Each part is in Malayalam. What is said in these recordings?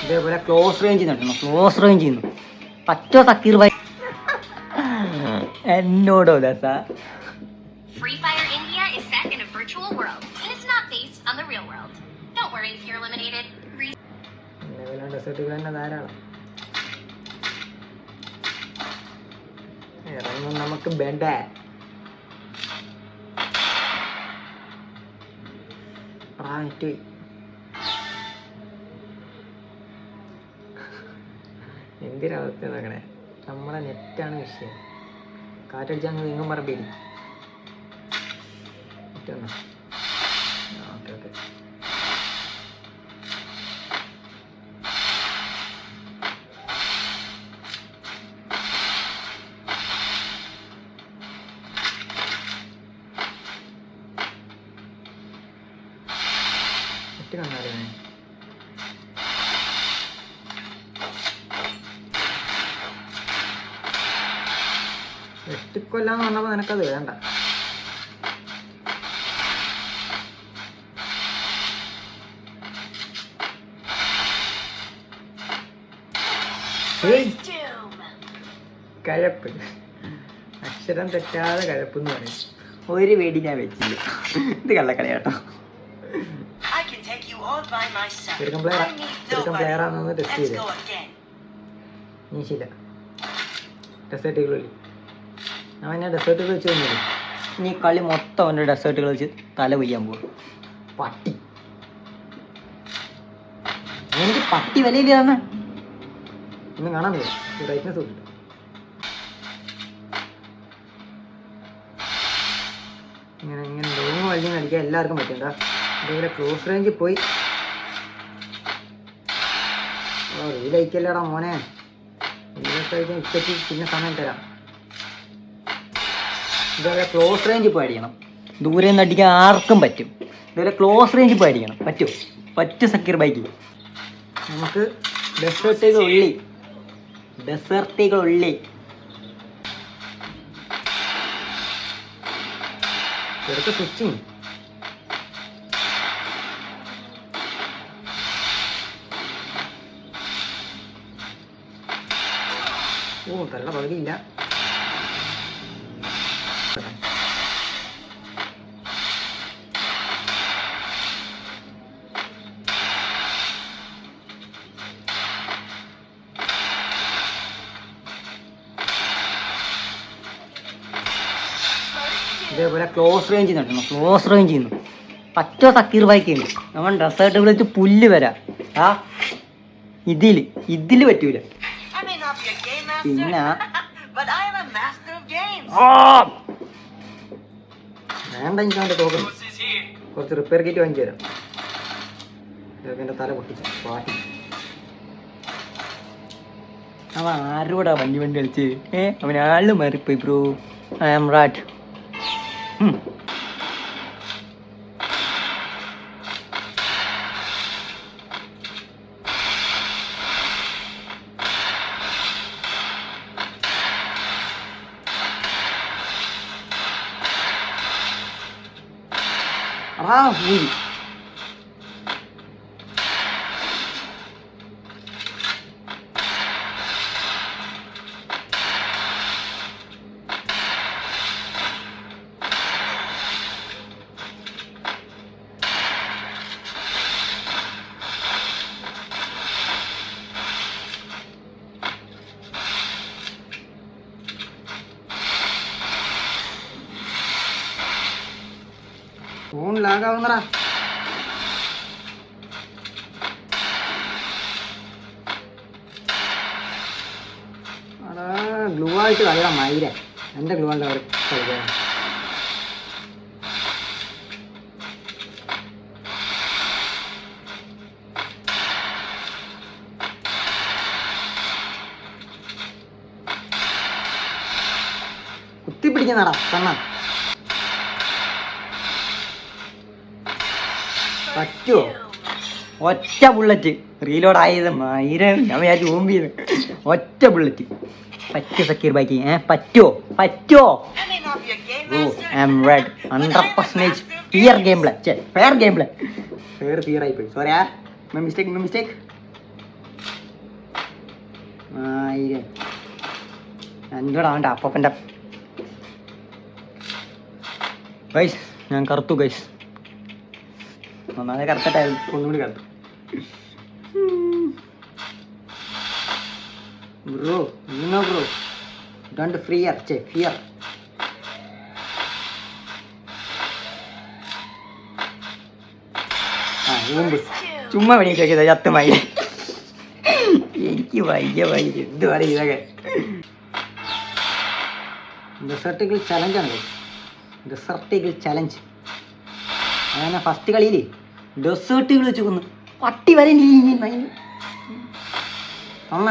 ഇതേപോലെ ക്ലോസ് റേഞ്ചിൽ നടക്കണം. ക്ലോസ് റേഞ്ചിൽ നിന്ന് പറ്റോ സക്കീർ ഭായി എന്നോടോ ദാസ. Free Fire India is set in a virtual world and it's not based on the real world. Don't worry if you're eliminated. ഡെസേർട്ടുകൾ തന്നെ ധാരാളം ഇറങ്ങും നമുക്ക് ബെഡ. റായിട്ട് എന്തിനവസ്ഥ നോക്കണേ. നമ്മളെ നെറ്റാണ് വിഷയം. കാറ്റടിച്ചാൽ നിങ്ങും പറമ്പേരി. ഓക്കെ ഓക്കെ നെറ്റ് കണ്ടാലേ വെട്ടിക്കൊല്ലാന്ന് പറഞ്ഞപ്പോൾ നിനക്കത് വേണ്ട. കഴപ്പ് അക്ഷരം തെറ്റാതെ കഴപ്പെന്ന് പറയും. ഒരു വെടി ഞാൻ വെച്ചില്ല. ഇത് കള്ളക്കളി കേട്ടോ. ചെറുക്കൻ പ്ലെയറാണെന്ന് ടെസ്റ്റ് ചെയ്തേ. നീശില്ല ഡെസേർട്ടുകളിൽ അവൻ ഞാൻ ഡെസേർട്ടുകൾ വെച്ച് തന്നില്ല. ഇനി കളി മൊത്തം അവൻ്റെ ഡെസേർട്ടുകൾ വെച്ച് തല കൊയ്യാൻ പോകും. പട്ടി എനിക്ക് പട്ടി വിലയില്ല തന്നെ ഒന്നും കാണാൻ പറ്റില്ല. ബ്രൈറ്റ്നസ് കിട്ടും. ഇങ്ങനെ ഇങ്ങനെ ലോങ് വഴി കളിക്കാൻ എല്ലാവർക്കും പറ്റും. എന്താ അതേപോലെ ക്ലോസ് റേഞ്ചിൽ പോയി റീലയക്കല്ലേടാ മോനെ. റീലൊക്കെ ഇപ്പറ്റി പിന്നെ സമയം തരാം. ഇതേപോലെ ക്ലോസ് റേഞ്ചിൽ പോയി അടിക്കണം. ദൂരെ നിന്ന് അടിക്കാൻ ആർക്കും പറ്റും. ഇതേപോലെ ക്ലോസ് റേഞ്ചിൽ പോയി അടിക്കണം. പറ്റുമോ? പറ്റും സക്കീർ ബൈക്ക്. നമുക്ക് ഡെസേർട്ടുകൾ ഉള്ളി ചെറുക്കെ സ്വിച്ചിങ്. ഓ നല്ല പകുതിയില്ല. ഇതേപോലെ ക്ലോസ് റേഞ്ചിൽ നടക്കണം. ക്ലോസ് റേഞ്ചിൽ നിന്ന് പറ്റോ സക്കീർ ബൈക്കുണ്ട്. അവൻ ഡെസേർട്ട് വിളിച്ച് പുല്ല് വരാം. ആ ഇതില് പറ്റൂല. പിന്നെ വേണ്ട എനിക്ക് അവൻ്റെ തോക്കണം. കുറച്ച് റിപ്പയർ കിറ്റ് വാങ്ങിച്ചു തരാം. എൻ്റെ തല പൊട്ടിച്ചു പാട്ടി. അവൻ ആരോടാ വണ്ടി കളിച്ച് അവൻ ആള് മാറിപ്പോയി ബ്രോ. I am rat. ഊരി ഫോൺ ലാഗാവുന്നടാ. അടാ ഗ്ലൂ ആയിട്ട് കളിയാ മൈര. എൻ്റെ ഗ്ലൂ ആയിട്ട് അവർ കളിക്കാൻ. കുത്തിപ്പിടിക്കുന്നടാ കണ്ണ. പറ്റുമോ? ഒറ്റ ബുള്ളറ്റ് റീലോഡ് ആയത് മയിരം. ഞാൻ വിചാരിച്ചു ഓമ്പ് ചെയ്ത് ഒറ്റ ബുള്ളറ്റ്. പറ്റുമോ സക്കീർ ബൈക്ക്? പറ്റുമോ? Oh I am ready 100% fear game play. Fair ആയിപ്പോയി. Sorry my mistake. 1000 എന്തോടാ അവൻ്റെ അപ്പൻ്റെ ഗൈസ്. ഞാൻ കറുത്തു ഗൈസ്. ഒന്നാമത് കറുത്തിട്ടായിരുന്നു, ഒന്നുകൂടി കറുത്തു. Bro bro don't fear. ചുമ്മാ വേണമെങ്കിൽ ചോദിച്ചത് ചത്തുമായി. എനിക്ക് വയ്യ എന്ത് പറയും ഇതൊക്കെ. ഡെസർട്ടിക്കൽ ചലഞ്ചാണ്. ഡെസർട്ടിക്കൽ ചലഞ്ച് അങ്ങനെ ഫസ്റ്റ് കളിയിൽ ഡെസേർട്ടുകൾ വെച്ച് കൊന്നു പട്ടി വരെ അമ്മ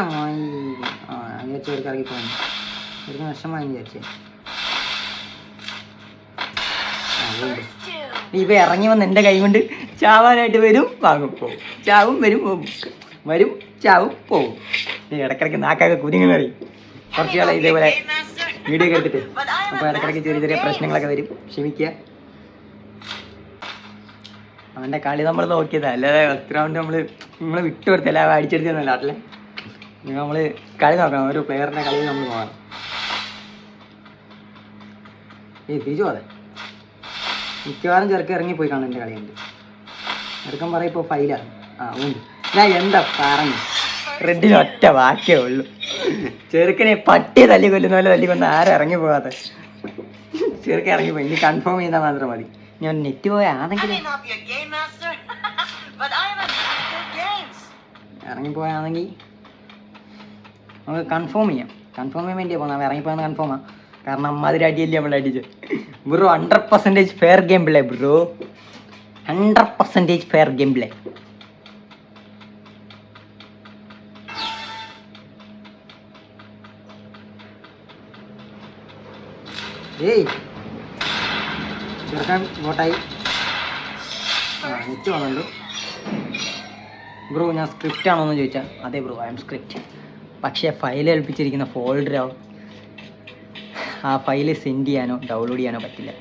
വിചാരിച്ചവർക്ക് ഇറങ്ങി പോകുന്നു. ഒരു വിഷമായി വിചാരിച്ചേ. ഇവ ഇറങ്ങി വന്ന് എൻ്റെ കൈ കൊണ്ട് ചാവാനായിട്ട് വരും, വാങ്ങും, പോകും. ചാവും വരും, പോകും, വരും, ചാവും, പോകും. ഇടയ്ക്കിടയ്ക്ക് നാക്കൊക്കെ കുരുങ്ങി അറിയും. കുറച്ച് കാലം ഇതേപോലെ വീഡിയോ ഒക്കെ എടുത്തിട്ട് അപ്പോൾ ഇടയ്ക്കിടയ്ക്ക് ചെറിയ പ്രശ്നങ്ങളൊക്കെ വരും, ക്ഷമിക്കുക. അവൻ്റെ കളി നമ്മൾ നോക്കിയതാണ്, അല്ലാതെ ഫസ്റ്റ് റൗണ്ട് നമ്മൾ വിട്ടു കൊടുത്തല്ല, അടിച്ചെടുത്തല്ല നാട്ടിലെ. നമ്മൾ കളി നോക്കണം, ഒരു പ്ലെയറിൻ്റെ കളി നമ്മൾ നോക്കണം. തിരിച്ചു പോകാതെ മിക്കവാറും ചെറുക്കം ഇറങ്ങിപ്പോയി കാണും എൻ്റെ കളിയുണ്ട്. ചെറുക്കം പറയും ഇപ്പോൾ ഫൈലാണ്. ഉണ്ട്. ഞാൻ എന്താ പറഞ്ഞു, റെഡിന് ഒറ്റ വാക്കേ ഉള്ളൂ. ചെറുക്കനെ പട്ടി തല്ലി കൊല്ലുന്ന പോലെ തല്ലി കൊന്ന് ആരും ഇറങ്ങി പോകാതെ. ചെറുക്കൻ ഇറങ്ങിപ്പോയി, ഇനി കൺഫേം ചെയ്താൽ മാത്രം മതി. ഞാൻ നെറ്റ് പോയാണെങ്കിൽ ഇറങ്ങിപ്പോയാണെങ്കിൽ നമുക്ക് കൺഫേം ചെയ്യാം. കൺഫേം ചെയ്യാൻ വേണ്ടിയാണ് പോകുന്നത്. ഇറങ്ങിപ്പോയെന്ന് കൺഫേമാണ്. കാരണം അമ്മാതിരി അടിയല്ലേ നമ്മൾ അടിച്ചത്. Bro 100% fair game play bro, 100% fair game play. ഏയ് ചെറുക്കാൻ വോട്ടായി. നെറ്റ് വന്നുള്ളൂ. ബ്രോ ഞാൻ സ്ക്രിപ്റ്റ് ആണോ എന്ന് ചോദിച്ചാൽ അതെ ബ്രോ, ഐ എം സ്ക്രിപ്റ്റ്. പക്ഷേ ഫയൽ ഏൽപ്പിച്ചിരിക്കുന്ന ഫോൾഡറോ ആ ഫയൽ സെൻഡ് ചെയ്യാനോ ഡൗൺലോഡ് ചെയ്യാനോ പറ്റില്ല.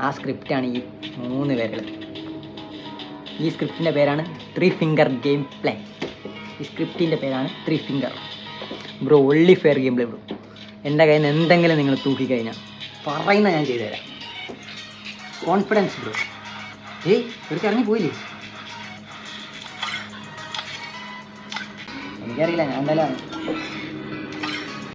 ആ സ്ക്രിപ്റ്റാണ് ഈ 3 പേരുകൾ. ഈ സ്ക്രിപ്റ്റിൻ്റെ പേരാണ് 3 ഫിംഗർ ഗെയിം പ്ലേ. ഈ സ്ക്രിപ്റ്റിൻ്റെ പേരാണ് 3 finger. Bro only fair game play bro. എൻ്റെ കയ്യിൽ നിന്ന് എന്തെങ്കിലും നിങ്ങൾ തൂക്കിക്കഴിഞ്ഞാൽ പറയുന്ന ഞാൻ ചെയ്തുതരാം. Confidence bro. ഏയ് ഇവർക്ക് ഇറങ്ങി പോയില്ലേ? എനിക്കറിയില്ല, ഞാൻ എന്തായാലും